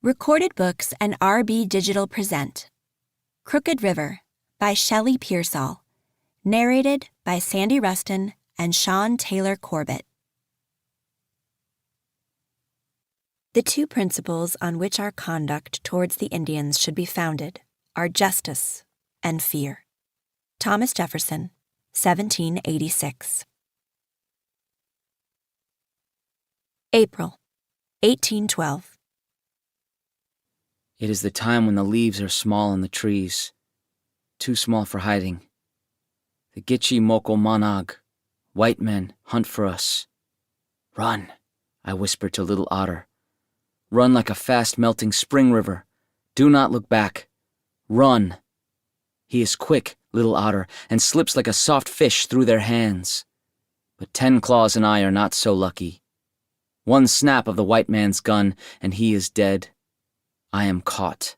Recorded Books and RB Digital present Crooked River by Shelley Pearsall, narrated by Sandy Rustin and Sean Taylor Corbett. The two principles on which our conduct towards the Indians should be founded are justice and fear. Thomas Jefferson, 1786. April, 1812. It is the time when the leaves are small on the trees, too small for hiding. The Gitche Moko Manag, white men, hunt for us. Run, I whisper to Little Otter. Run like a fast-melting spring river. Do not look back. Run. He is quick, Little Otter, and slips like a soft fish through their hands. But 10 Claws and I are not so lucky. One snap of the white man's gun, and he is dead. I am caught.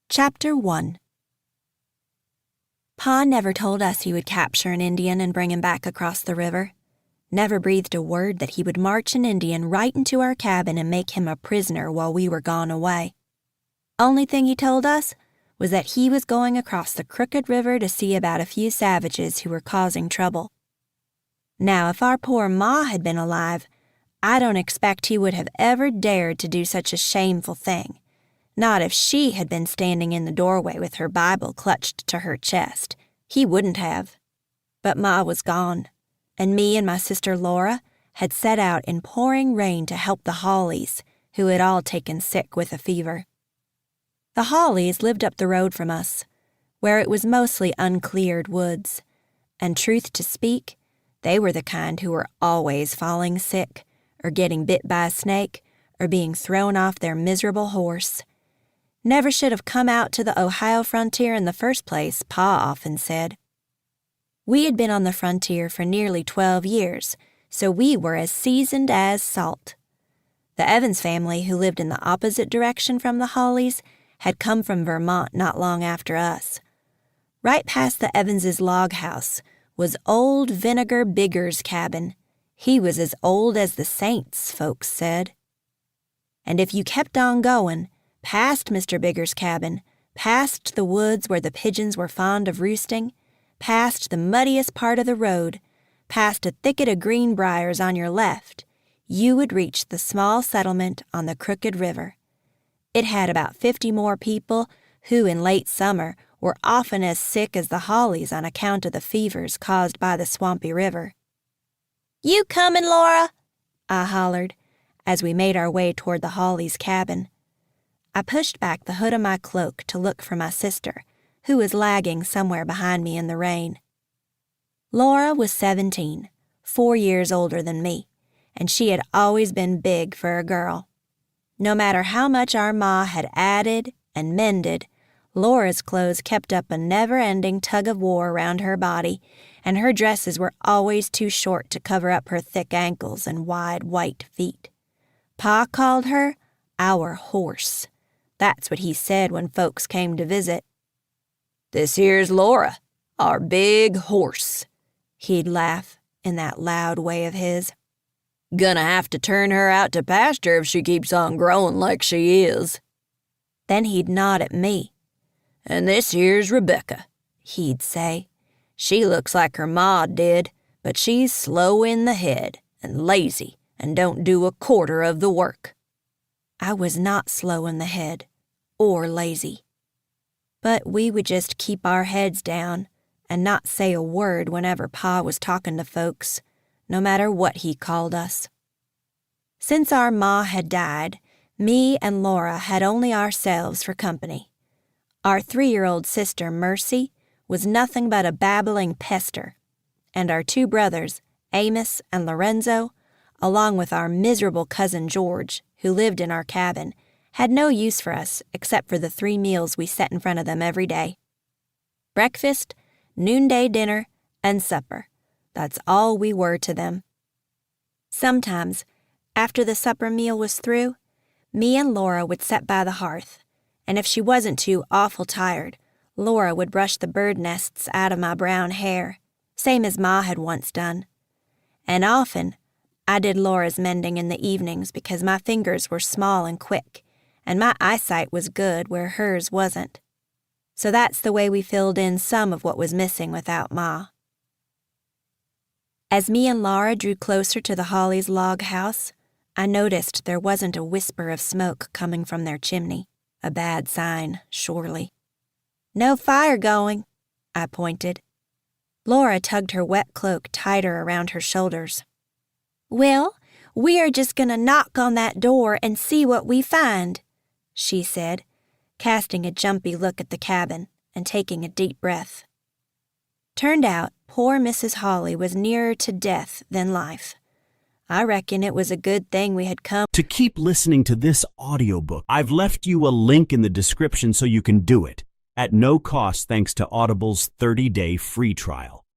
Chapter 1. Pa never told us he would capture an Indian and bring him back across the river. Never breathed a word that he would march an Indian right into our cabin and make him a prisoner while we were gone away. Only thing he told us was that he was going across the Crooked River to see about a few savages who were causing trouble. Now, if our poor Ma had been alive, I don't expect he would have ever dared to do such a shameful thing, not if she had been standing in the doorway with her Bible clutched to her chest. He wouldn't have. But Ma was gone, and me and my sister Laura had set out in pouring rain to help the Hawleys, who had all taken sick with a fever. The Hawleys lived up the road from us, where it was mostly uncleared woods, and truth to speak, they were the kind who were always falling sick, or getting bit by a snake, or being thrown off their miserable horse. Never should have come out to the Ohio frontier in the first place, Pa often said. We had been on the frontier for nearly 12 years, so we were as seasoned as salt. The Evans family, who lived in the opposite direction from the Hawleys, had come from Vermont not long after us. Right past the Evanses' log house was old Vinegar Bigger's cabin. He was as old as the saints, folks said. And if you kept on going, past Mr. Bigger's cabin, past the woods where the pigeons were fond of roosting, past the muddiest part of the road, past a thicket of greenbriers on your left, you would reach the small settlement on the Crooked River. It had about 50 more people who, in late summer, were often as sick as the Hawleys on account of the fevers caused by the swampy river. "You comin', Laura?" I hollered, as we made our way toward the Hawleys' cabin. I pushed back the hood of my cloak to look for my sister, who was lagging somewhere behind me in the rain. Laura was 17, 4 years older than me, and she had always been big for a girl. No matter how much our Ma had added and mended, Laura's clothes kept up a never-ending tug-of-war around her body, and her dresses were always too short to cover up her thick ankles and wide white feet. Pa called her our horse. That's what he said when folks came to visit. "This here's Laura, our big horse," he'd laugh in that loud way of his. "Gonna have to turn her out to pasture if she keeps on growing like she is." Then he'd nod at me. "And this here's Rebecca," he'd say. "She looks like her ma did, but she's slow in the head and lazy and don't do a quarter of the work." I was not slow in the head or lazy. But we would just keep our heads down and not say a word whenever Pa was talking to folks, no matter what he called us. Since our Ma had died, me and Laura had only ourselves for company. Our 3-year-old sister, Mercy, was nothing but a babbling pester, and our 2 brothers, Amos and Lorenzo, along with our miserable cousin George, who lived in our cabin, had no use for us except for the 3 meals we set in front of them every day. Breakfast, noonday dinner, and supper. That's all we were to them. Sometimes, after the supper meal was through, me and Laura would sit by the hearth, and if she wasn't too awful tired, Laura would brush the bird nests out of my brown hair, same as Ma had once done. And often, I did Laura's mending in the evenings because my fingers were small and quick, and my eyesight was good where hers wasn't. So that's the way we filled in some of what was missing without Ma. As me and Laura drew closer to the Hollies' log house, I noticed there wasn't a whisper of smoke coming from their chimney. A bad sign, surely. "No fire going," I pointed. Laura tugged her wet cloak tighter around her shoulders. "Well, we are just going to knock on that door and see what we find," she said, casting a jumpy look at the cabin and taking a deep breath. Turned out, poor Mrs. Holly was nearer to death than life. I reckon it was a good thing we had come. To keep listening to this audiobook, I've left you a link in the description so you can do it, at no cost thanks to Audible's 30-day free trial.